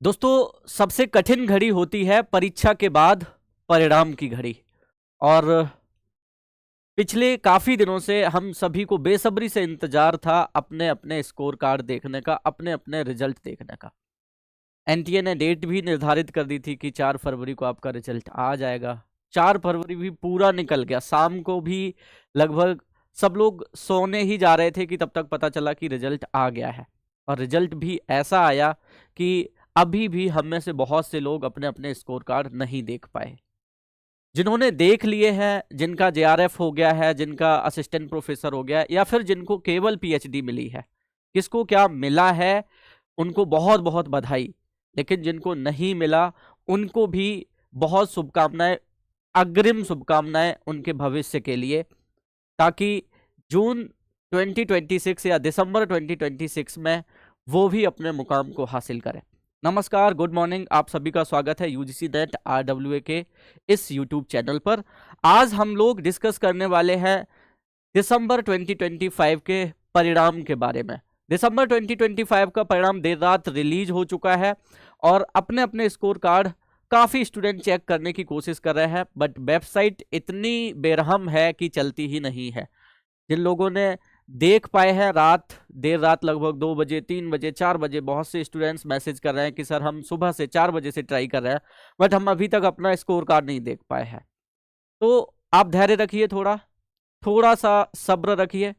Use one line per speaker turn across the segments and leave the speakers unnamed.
दोस्तों, सबसे कठिन घड़ी होती है परीक्षा के बाद परिणाम की घड़ी। और पिछले काफी दिनों से हम सभी को बेसब्री से इंतजार था अपने अपने स्कोर कार्ड देखने का, अपने अपने रिजल्ट देखने का। एनटीए ने डेट भी निर्धारित कर दी थी कि 4 फरवरी को आपका रिजल्ट आ जाएगा। 4 फरवरी भी पूरा निकल गया, शाम को भी लगभग सब लोग सोने ही जा रहे थे कि तब तक पता चला कि रिजल्ट आ गया है। और रिजल्ट भी ऐसा आया कि अभी भी हम में से बहुत से लोग अपने अपने स्कोर कार्ड नहीं देख पाए। जिन्होंने देख लिए हैं, जिनका जेआरएफ हो गया है, जिनका असिस्टेंट प्रोफेसर हो गया है, या फिर जिनको केवल पीएचडी मिली है, किसको क्या मिला है उनको बहुत बहुत बधाई। लेकिन जिनको नहीं मिला उनको भी बहुत शुभकामनाएं, अग्रिम शुभकामनाएं उनके भविष्य के लिए, ताकि जून 2026 या दिसंबर 2026 में वो भी अपने मुकाम को हासिल करें। नमस्कार, गुड मॉर्निंग, आप सभी का स्वागत है यूजीसी नेट RWA के इस यूट्यूब चैनल पर। आज हम लोग डिस्कस करने वाले हैं दिसंबर 2025 के परिणाम के बारे में। दिसंबर 2025 का परिणाम देर रात रिलीज हो चुका है और अपने अपने स्कोर कार्ड काफ़ी स्टूडेंट चेक करने की कोशिश कर रहे हैं, बट वेबसाइट इतनी बेरहम है कि चलती ही नहीं है। जिन लोगों ने देख पाए हैं, देर रात लगभग 2 बजे, 3 बजे, 4 बजे बहुत से स्टूडेंट्स मैसेज कर रहे हैं कि सर हम सुबह से 4 बजे से ट्राई कर रहे हैं, बट हम अभी तक अपना स्कोर कार्ड नहीं देख पाए हैं। तो आप धैर्य रखिए, थोड़ा सा सब्र रखिए।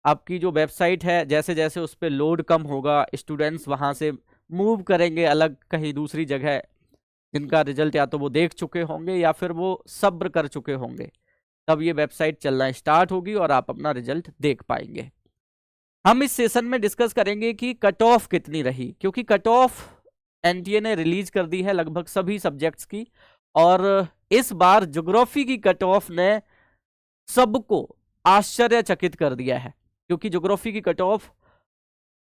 आपकी जो वेबसाइट है, जैसे जैसे उस पर लोड कम होगा, स्टूडेंट्स वहाँ से मूव करेंगे अलग कहीं दूसरी जगह, जिनका रिजल्ट या तो वो देख चुके होंगे या फिर वो सब्र कर चुके होंगे, तब ये वेबसाइट चलना स्टार्ट होगी और आप अपना रिजल्ट देख पाएंगे। हम इस सेशन में डिस्कस करेंगे कि कट ऑफ कितनी रही, क्योंकि कट ऑफ एनटीए ने रिलीज कर दी है लगभग सभी सब्जेक्ट्स की। और इस बार ज्योग्राफी की कट ऑफ ने सबको आश्चर्यचकित कर दिया है, क्योंकि ज्योग्राफी की कट ऑफ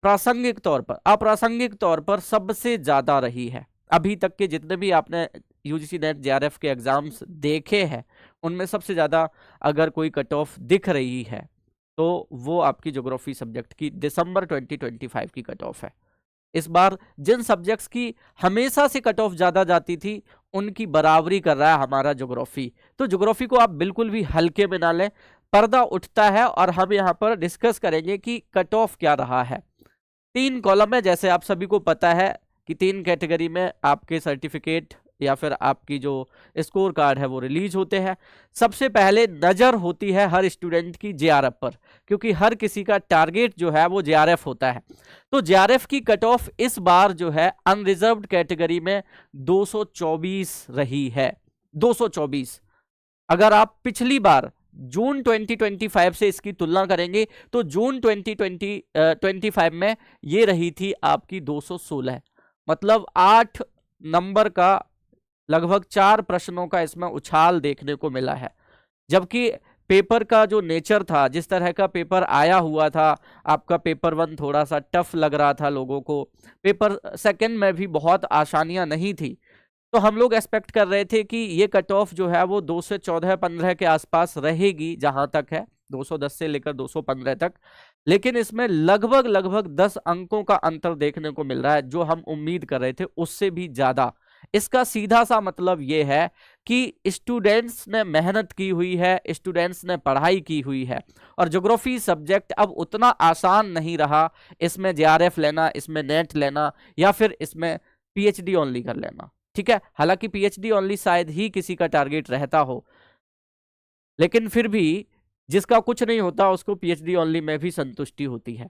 प्रासंगिक तौर पर, अप्रासंगिक तौर पर सबसे ज्यादा रही है। अभी तक के जितने भी आपने यूजीसी नेट जेआरएफ के एग्जाम्स देखे हैं, उनमें सबसे ज्यादा अगर कोई कट ऑफ दिख रही है तो वो आपकी ज्योग्राफी सब्जेक्ट की दिसंबर 2025 की कट ऑफ है। इस बार जिन सब्जेक्ट्स की हमेशा से कट ऑफ ज्यादा जाती थी, उनकी बराबरी कर रहा है हमारा ज्योग्राफी। तो ज्योग्राफी को आप बिल्कुल भी हल्के में ना लें, पर्दा उठता है और हम यहाँ पर डिस्कस करेंगे कि कट ऑफ क्या रहा है। 3 कॉलम है, जैसे आप सभी को पता है कि 3 कैटेगरी में आपके सर्टिफिकेट या फिर आपकी जो स्कोर कार्ड है वो रिलीज होते हैं। सबसे पहले नजर होती है हर स्टूडेंट की जेआरएफ पर, क्योंकि हर किसी का टारगेट जो है वो जेआरएफ होता है। तो जेआरएफ की कट ऑफ इस बार जो है अनरिजर्व्ड कैटेगरी में 224 रही है। 224। अगर आप पिछली बार जून 2025 से इसकी तुलना करेंगे तो जून 2025 में ये रही थी आपकी 216। मतलब 8 नंबर का लगभग 4 प्रश्नों का इसमें उछाल देखने को मिला है। जबकि पेपर का जो नेचर था, जिस तरह का पेपर आया हुआ था, आपका पेपर 1 थोड़ा सा टफ लग रहा था लोगों को, पेपर 2 में भी बहुत आसानियां नहीं थी, तो हम लोग एक्सपेक्ट कर रहे थे कि ये कट ऑफ जो है वो 2 से 14-15 के आसपास रहेगी, जहां तक है 210 से लेकर 215 तक। लेकिन इसमें लगभग लगभग 10 अंकों का अंतर देखने को मिल रहा है, जो हम उम्मीद कर रहे थे उससे भी ज्यादा। इसका सीधा सा मतलब ये है कि स्टूडेंट्स ने मेहनत की हुई है, स्टूडेंट्स ने पढ़ाई की हुई है, और ज्योग्राफी सब्जेक्ट अब उतना आसान नहीं रहा इसमें जेआरएफ लेना, इसमें नेट लेना, या फिर इसमें पीएचडी ओनली कर लेना। ठीक है, हालांकि पीएचडी ओनली शायद ही किसी का टारगेट रहता हो, लेकिन फिर भी जिसका कुछ नहीं होता उसको पीएचडी ओनली में भी संतुष्टि होती है।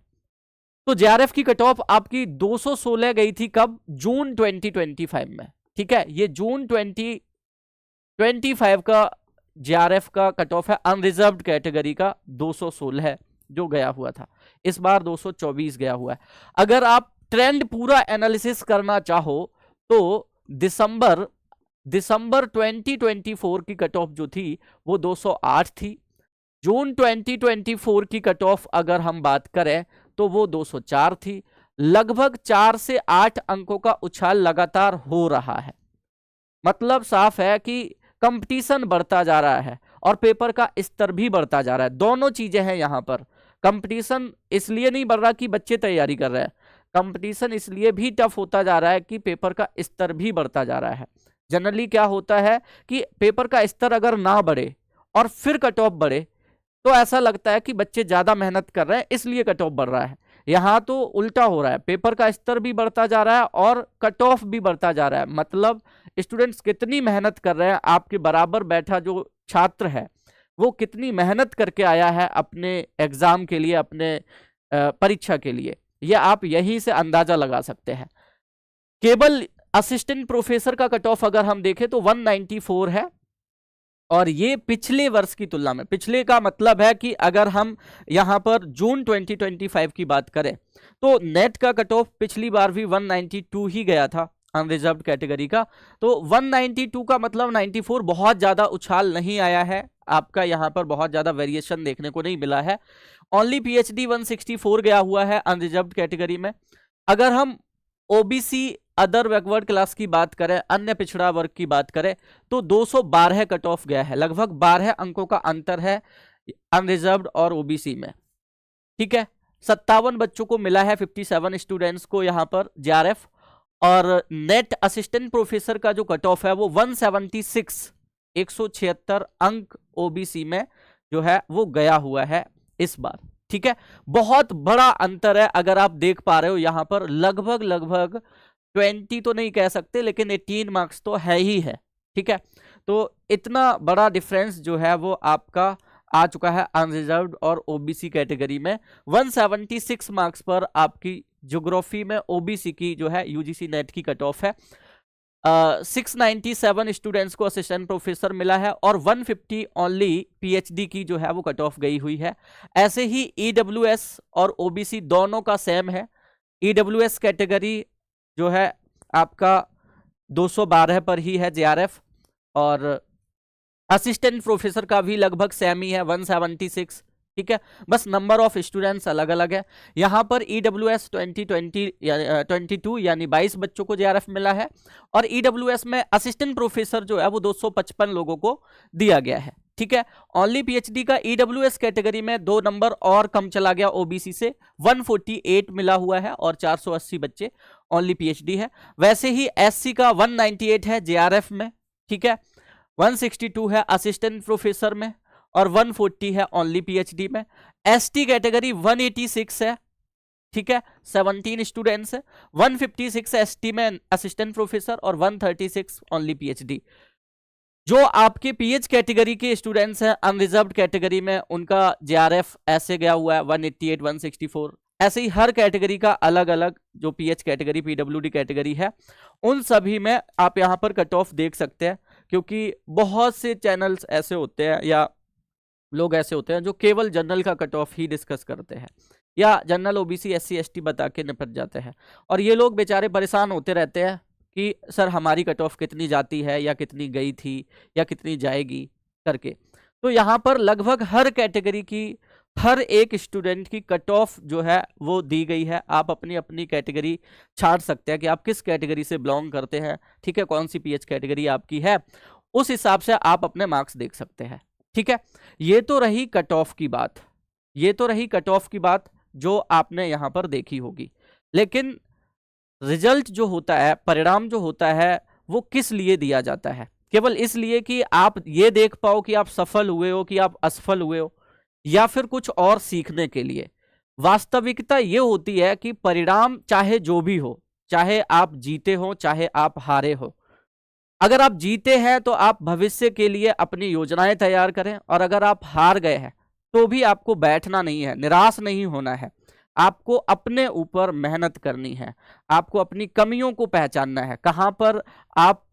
तो जेआरएफ की कट ऑफ आपकी 216 गई थी कब? जून 2025 में। ठीक है, ये जून 2025 का जेआरएफ का कट ऑफ है, अनरिजर्व्ड कैटेगरी का 216 जो गया हुआ था। इस बार 224 गया हुआ है। अगर आप ट्रेंड पूरा एनालिसिस करना चाहो तो दिसंबर 2024 की कट ऑफ जो थी वो 208 थी। जून 2024 की कट ऑफ अगर हम बात करें तो वो 204 थी। लगभग 4 से 8 अंकों का उछाल लगातार हो रहा है। मतलब साफ है कि कंपटीशन बढ़ता जा रहा है और पेपर का स्तर भी बढ़ता जा रहा है। दोनों चीजें हैं यहां पर। कंपटीशन इसलिए नहीं बढ़ रहा कि बच्चे तैयारी कर रहे हैं, कंपटीशन इसलिए भी टफ होता जा रहा है कि पेपर का स्तर भी बढ़ता जा रहा है। जनरली क्या होता है कि पेपर का स्तर अगर ना बढ़े और फिर कट ऑफ बढ़े तो ऐसा लगता है कि बच्चे ज्यादा मेहनत कर रहे हैं इसलिए कट ऑफ बढ़ रहा है। यहाँ तो उल्टा हो रहा है, पेपर का स्तर भी बढ़ता जा रहा है और कट ऑफ भी बढ़ता जा रहा है। मतलब स्टूडेंट्स कितनी मेहनत कर रहे हैं, आपके बराबर बैठा जो छात्र है वो कितनी मेहनत करके आया है अपने एग्जाम के लिए, अपने परीक्षा के लिए, ये आप यहीं से अंदाजा लगा सकते हैं। केवल असिस्टेंट प्रोफेसर का कट ऑफ अगर हम देखें तो 194 है, और ये पिछले वर्ष की तुलना में, पिछले का मतलब है कि अगर हम यहां पर जून 2025 की बात करें तो नेट का कट ऑफ पिछली बार भी 192 ही गया था अनरिजर्व्ड कैटेगरी का। तो 192 का मतलब 94 बहुत ज्यादा उछाल नहीं आया है, आपका यहां पर बहुत ज्यादा वेरिएशन देखने को नहीं मिला है। ओनली पीएचडी 164 गया हुआ है अनरिजर्व्ड कैटेगरी में। अगर हम ओबीसी अदर बैकवर्ड क्लास की बात करें, अन्य पिछड़ा वर्ग की बात करें तो 212 कट ऑफ गया है, लगभग 12 अंकों का अंतर है अनरिजर्व्ड और ओबीसी में। ठीक है, 57 बच्चों को मिला है, 57 स्टूडेंट्स को यहां पर जेआरएफ। और नेट असिस्टेंट प्रोफेसर का जो कट ऑफ है वो 176 176 अंक ओबीसी में जो है वो गया हुआ है इस बार। ठीक है, बहुत बड़ा अंतर है। अगर आप देख पा रहे हो यहां पर लगभग 20 तो नहीं कह सकते लेकिन 18 मार्क्स तो है ही है। ठीक है, तो इतना बड़ा डिफरेंस जो है वो आपका आ चुका है अनरिजर्व्ड और ओबीसी कैटेगरी में। 176 मार्क्स पर आपकी ज्योग्राफी में ओबीसी की जो है यूजीसी नेट की कट ऑफ है। 697 स्टूडेंट्स को असिस्टेंट प्रोफेसर मिला है और 150 ओनली पीएचडी की जो है वो कट ऑफ गई हुई है। ऐसे ही ईडब्ल्यूएस और ओबीसी दोनों का सेम है। ईडब्ल्यूएस कैटेगरी जो है आपका 212 पर ही है जेआरएफ, और असिस्टेंट प्रोफेसर का भी लगभग सेम ही है 176। ठीक है, बस नंबर ऑफ स्टूडेंट्स अलग अलग है। यहां पर ईडब्ल्यूएस 22 यानी 22 बच्चों को जेआरएफ मिला है, और ईडब्ल्यूएस में असिस्टेंट प्रोफेसर जो है वो 255 लोगों को दिया गया है। ठीक है, ओनली पीएचडी का ईडब्ल्यूएस कैटेगरी में 2 नंबर और कम चला गया ओबीसी से, 148 मिला हुआ है और 480 बच्चे ओनली पीएचडी है। वैसे ही एससी का 198 है जेआरएफ में। ठीक है, 162 है असिस्टेंट प्रोफेसर में और 140 है ओनली पीएचडी में। एसटी कैटेगरी 186 है। ठीक है, 17 स्टूडेंट्स है, 156 एसटी में असिस्टेंट प्रोफेसर और 136 ओनली पीएचडी। जो आपके पीएच कैटेगरी के स्टूडेंट्स हैं अनरिजर्व्ड कैटेगरी में, उनका जेआरएफ ऐसे गया हुआ है 188 164। ऐसे ही हर कैटेगरी का अलग अलग जो पीएच कैटेगरी पीडब्ल्यूडी कैटेगरी है उन सभी में आप यहां पर कट ऑफ देख सकते हैं, क्योंकि बहुत से चैनल्स ऐसे होते हैं या लोग ऐसे होते हैं जो केवल जनरल का कट ऑफ ही डिस्कस करते हैं या जनरल ओबीसी एससी एसटी बता के निपट जाते हैं, और ये लोग बेचारे परेशान होते रहते हैं कि सर हमारी कट ऑफ कितनी जाती है या कितनी गई थी या कितनी जाएगी करके। तो यहाँ पर लगभग हर कैटेगरी की हर एक स्टूडेंट की कट ऑफ जो है वो दी गई है। आप अपनी अपनी कैटेगरी छाट सकते हैं कि आप किस कैटेगरी से बिलोंग करते हैं। ठीक है, कौन सी पीएच कैटेगरी आपकी है, उस हिसाब से आप अपने मार्क्स देख सकते हैं। ठीक है, ये तो रही कट ऑफ की बात, ये तो रही कट ऑफ की बात जो आपने यहाँ पर देखी होगी। लेकिन रिजल्ट जो होता है, परिणाम जो होता है, वो किस लिए दिया जाता है? केवल इसलिए कि आप ये देख पाओ कि आप सफल हुए हो कि आप असफल हुए हो, या फिर कुछ और सीखने के लिए? वास्तविकता ये होती है कि परिणाम चाहे जो भी हो, चाहे आप जीते हो चाहे आप हारे हो, अगर आप जीते हैं तो आप भविष्य के लिए अपनी योजनाएं तैयार करें, और अगर आप हार गए हैं तो भी आपको बैठना नहीं है, निराश नहीं होना है। आपको अपने ऊपर मेहनत करनी है, आपको अपनी कमियों को पहचानना है, कहां पर आप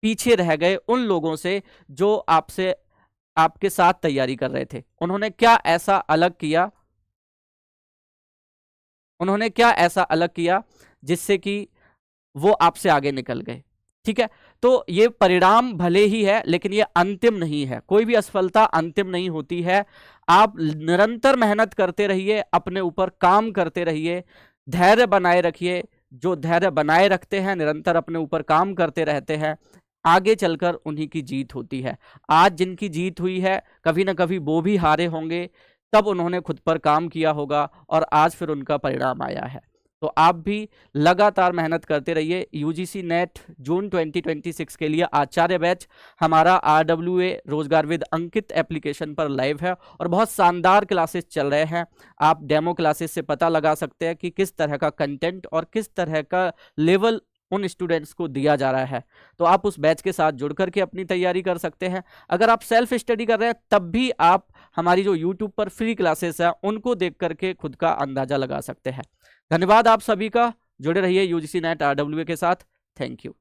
पीछे रह गए उन लोगों से जो आपसे आपके साथ तैयारी कर रहे थे। उन्होंने क्या ऐसा अलग किया, उन्होंने क्या ऐसा अलग किया जिससे कि वो आपसे आगे निकल गए। ठीक है, तो ये परिणाम भले ही है लेकिन ये अंतिम नहीं है, कोई भी असफलता अंतिम नहीं होती है। आप निरंतर मेहनत करते रहिए, अपने ऊपर काम करते रहिए, धैर्य बनाए रखिए। जो धैर्य बनाए रखते हैं, निरंतर अपने ऊपर काम करते रहते हैं, आगे चलकर उन्हीं की जीत होती है। आज जिनकी जीत हुई है, कभी ना कभी वो भी हारे होंगे, तब उन्होंने खुद पर काम किया होगा और आज फिर उनका परिणाम आया है। तो आप भी लगातार मेहनत करते रहिए। यूजीसी नेट जून 2026 के लिए आचार्य बैच हमारा RWA रोजगार विद अंकित एप्लीकेशन पर लाइव है और बहुत शानदार क्लासेस चल रहे हैं। आप डेमो क्लासेस से पता लगा सकते हैं कि किस तरह का कंटेंट और किस तरह का लेवल उन स्टूडेंट्स को दिया जा रहा है। तो आप उस बैच के साथ जुड़ करके अपनी तैयारी कर सकते हैं। अगर आप सेल्फ स्टडी कर रहे हैं तब भी आप हमारी जो यूट्यूब पर फ्री क्लासेस है उनको देख करके खुद का अंदाजा लगा सकते हैं। धन्यवाद आप सभी का। जुड़े रहिए यूजीसी नेट RWA के साथ। Thank you.